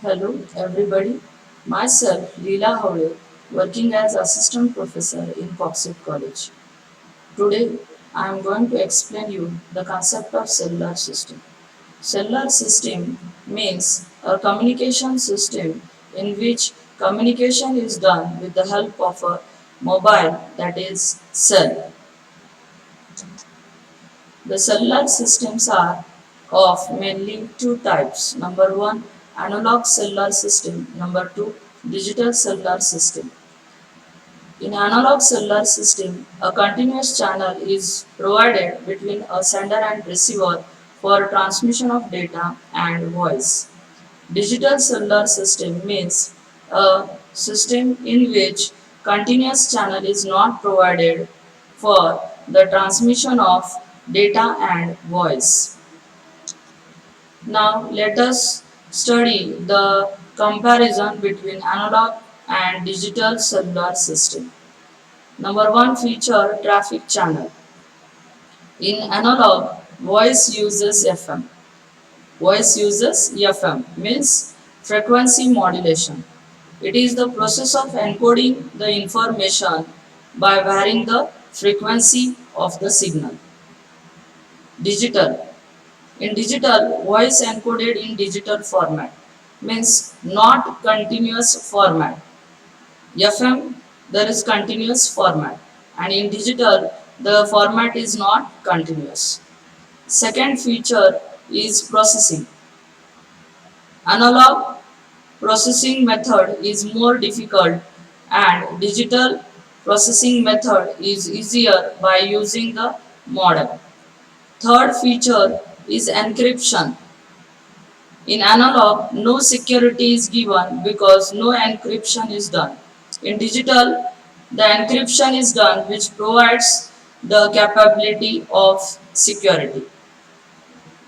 Hello everybody, myself Leela Howell, working as assistant professor in Coxet College. Today I am going to explain you the concept of cellular system. Cellular system means a communication system in which communication is done with the help of a mobile, that is cell. The cellular systems are of mainly two types. Number one, analog cellular system. Number two, digital cellular system. In analog cellular system, a continuous channel is provided between a sender and receiver for transmission of data and voice. Digital cellular system means a system in which continuous channel is not provided for the transmission of data and voice. Now let us study the comparison between analog and digital cellular system. Number one feature, traffic channel. In analog, voice uses FM. Voice uses FM means frequency modulation. It is the process of encoding the information by varying the frequency of the signal. Digital. In digital, voice encoded in digital format means not continuous format. FM, there is continuous format, and in digital the format is not continuous. Second feature is processing. Analog processing method is more difficult and digital processing method is easier by using the modem. Third feature is encryption. In analog, no security is given because no encryption is done. In digital, the encryption is done, which provides the capability of security.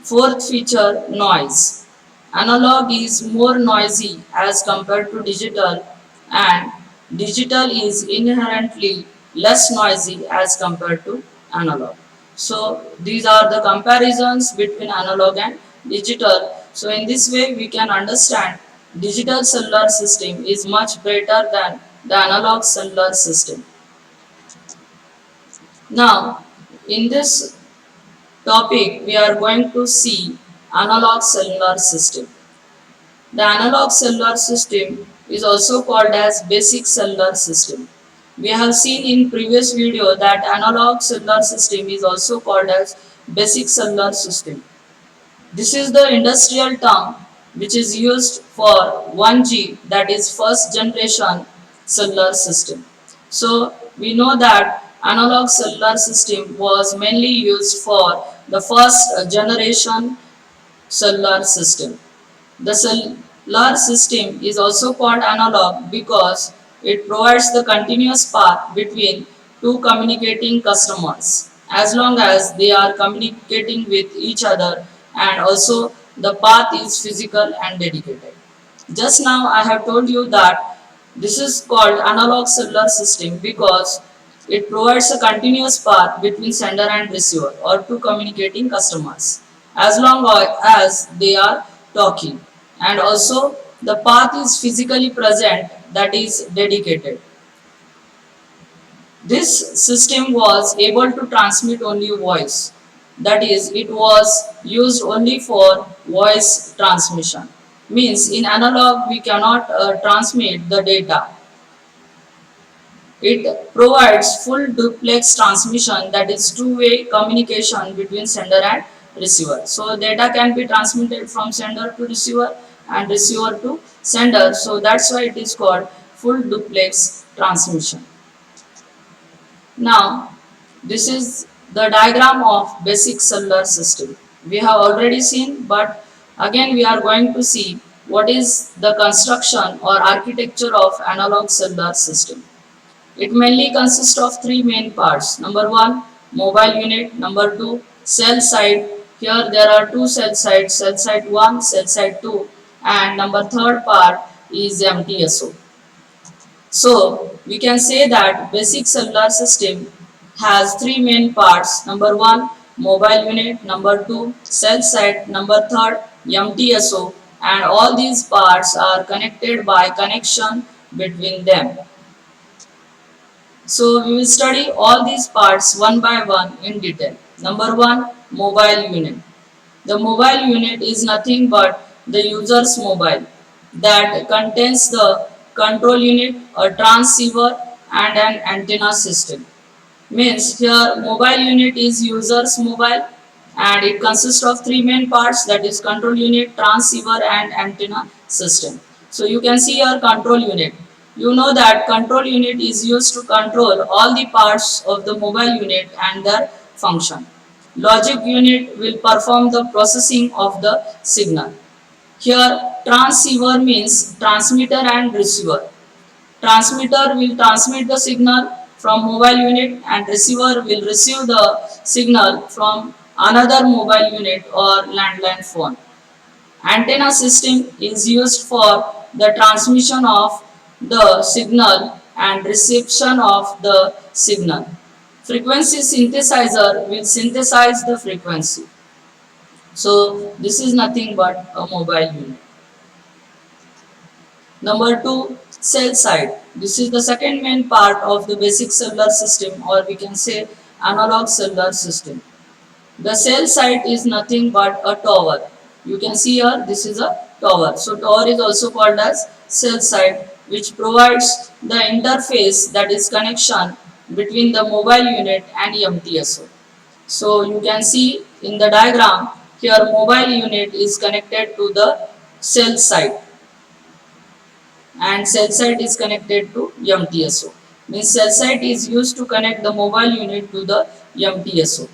Fourth feature, noise. Analog is more noisy as compared to digital, and digital is inherently less noisy as compared to analog. So these are the comparisons between analog and digital. So in this way we can understand digital cellular system is much better than the analog cellular system. Now in this topic we are going to see analog cellular system. The analog cellular system is also called as basic cellular system. We have seen in previous video that analog cellular system is also called as basic cellular system. This is the industrial term which is used for 1G, that is first generation cellular system. So we know that analog cellular system was mainly used for the first generation cellular system. The cellular system is also called analog because it provides the continuous path between two communicating customers as long as they are communicating with each other, and also the path is physical and dedicated. Just now I have told you that this is called analog cellular system because it provides a continuous path between sender and receiver or two communicating customers as long as they are talking, and also the path is physically present, that is dedicated. This system was able to transmit only voice, that is it was used only for voice transmission. Means in analog we cannot transmit the data. It provides full duplex transmission, that is two-way communication between sender and receiver. So data can be transmitted from sender to receiver and receiver to sender. So that's why it is called full duplex transmission. Now this is the diagram of basic cellular system. We have already seen, but again we are going to see what is the construction or architecture of analog cellular system. It mainly consists of three main parts. Number one, mobile unit. Number two, cell site. Here there are two cell sites, cell site 1, cell site 2, and number third part is MTSO. So we can say that basic cellular system has three main parts. Number one, mobile unit. Number two, cell site. Number third, MTSO. and all these parts are connected by connection between them. So we will study all these parts one by one in detail. Number one, mobile unit. The mobile unit is nothing but the user's mobile that contains the control unit, a transceiver and an antenna system. Means here mobile unit is user's mobile and it consists of three main parts, that is control unit, transceiver and antenna system. So you can see here control unit. You know that control unit is used to control all the parts of the mobile unit and their function. Logic unit will perform the processing of the signal. Here transceiver means transmitter and receiver. Transmitter will transmit the signal from mobile unit and receiver will receive the signal from another mobile unit or landline phone. Antenna system is used for the transmission of the signal and reception of the signal. Frequency synthesizer will synthesize the frequency. So this is nothing but a mobile unit. Number two, cell site. This is the second main part of the basic cellular system, or we can say analog cellular system. The cell site is nothing but a tower. You can see here this is a tower. So tower is also called as cell site, which provides the interface, that is connection between the mobile unit and MTSO. So you can see in the diagram here mobile unit is connected to the cell site and cell site is connected to MTSO. Means cell site is used to connect the mobile unit to the MTSO.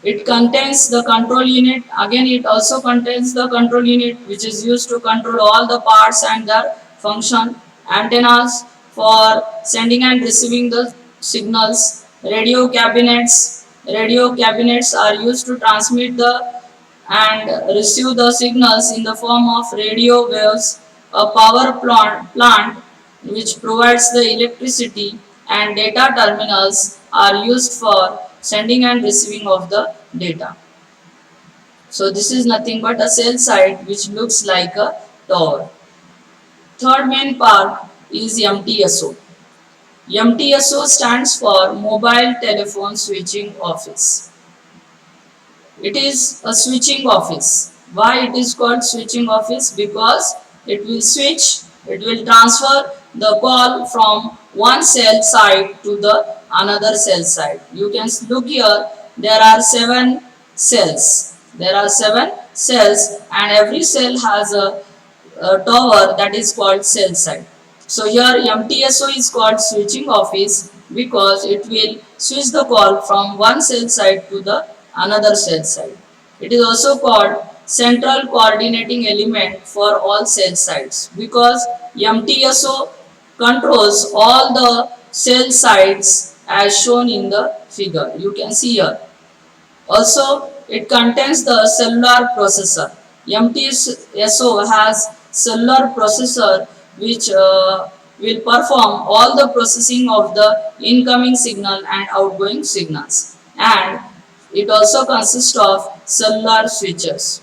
It contains the control unit. Again, it also contains the control unit which is used to control all the parts and their function. Antennas for sending and receiving the signals. Radio cabinets. Radio cabinets are used to transmit the and receive the signals in the form of radio waves. A power plant which provides the electricity and data terminals are used for sending and receiving of the data. So this is nothing but a cell site which looks like a tower. Third main part is MTSO. MTSO stands for Mobile Telephone Switching Office. It is a switching office. Why it is called switching office? Because it will switch, it will transfer the call from one cell site to the another cell site. You can look here, there are 7 cells. There are 7 cells and every cell has a tower that is called cell site. So here MTSO is called switching office because it will switch the call from one cell site to the another cell site. It is also called central coordinating element for all cell sites because MTSO controls all the cell sites as shown in the figure. You can see here. Also, it contains the cellular processor. MTSO has cellular processor which will perform all the processing of the incoming signal and outgoing signals, and it also consists of cellular switches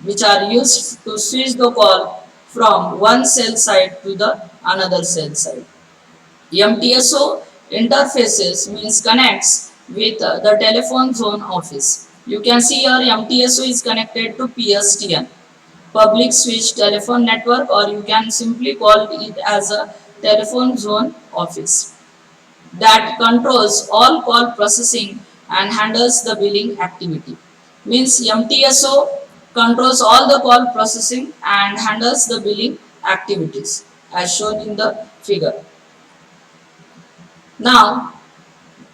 which are used to switch the call from one cell site to the another cell site. MTSO interfaces means connects with the telephone zone office. You can see here MTSO is connected to PSTN, public switch telephone network, or you can simply call it as a telephone zone office that controls all call processing and handles the billing activity. Means MTSO controls all the call processing and handles the billing activities as shown in the figure. Now,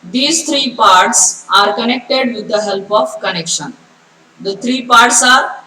these three parts are connected with the help of connection. The three parts are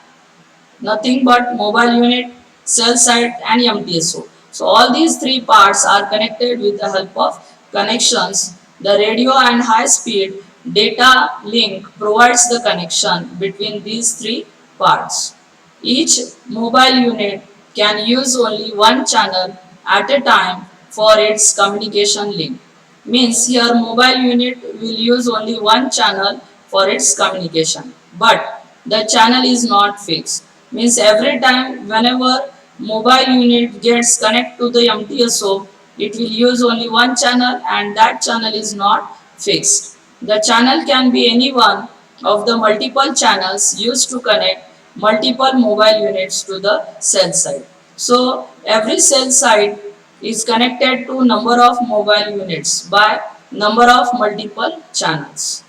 nothing but mobile unit, cell site and MTSO. So all these three parts are connected with the help of connections. The radio and high speed data link provides the connection between these three parts. Each mobile unit can use only one channel at a time for its communication link. Means here mobile unit will use only one channel for its communication. But the channel is not fixed. Means every time whenever mobile unit gets connected to the MTSO, it will use only one channel and that channel is not fixed. The channel can be any one of the multiple channels used to connect multiple mobile units to the cell site. So every cell site is connected to number of mobile units by number of multiple channels.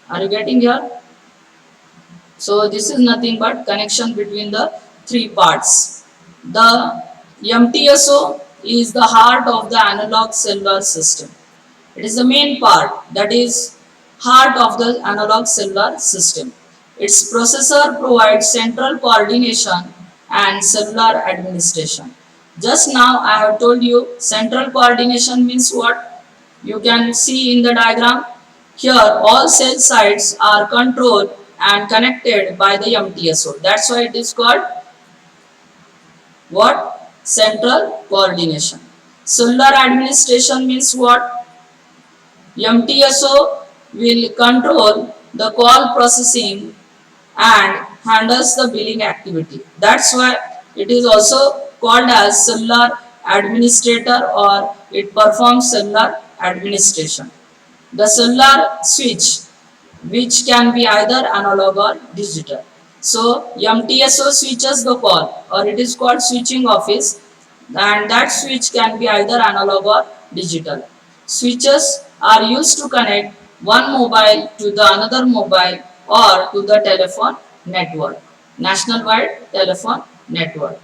Are you getting here? So this is nothing but connection between the three parts. The MTSO is the heart of the analog cellular system. It is the main part, that is heart of the analog cellular system. Its processor provides central coordination and cellular administration. Just now I have told you central coordination means what? You can see in the diagram. Here all cell sites are controlled and connected by the MTSO. That's why it is called what? Central coordination. Cellular administration means what? MTSO will control the call processing and handles the billing activity. That's why it is also called as cellular administrator, or it performs cellular administration. The cellular switch, which can be either analog or digital. So MTSO switches the call, or it is called switching office, and that switch can be either analog or digital. Switches are used to connect one mobile to the another mobile or to the telephone network, national wide telephone network.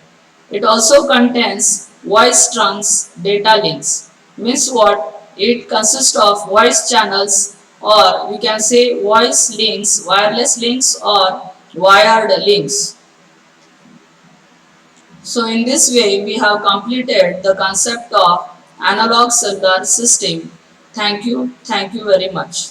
It also contains voice trunks data links. Means what? It consists of voice channels, or we can say voice links, wireless links or wired links. So in this way we have completed the concept of analog cellular system. Thank you very much.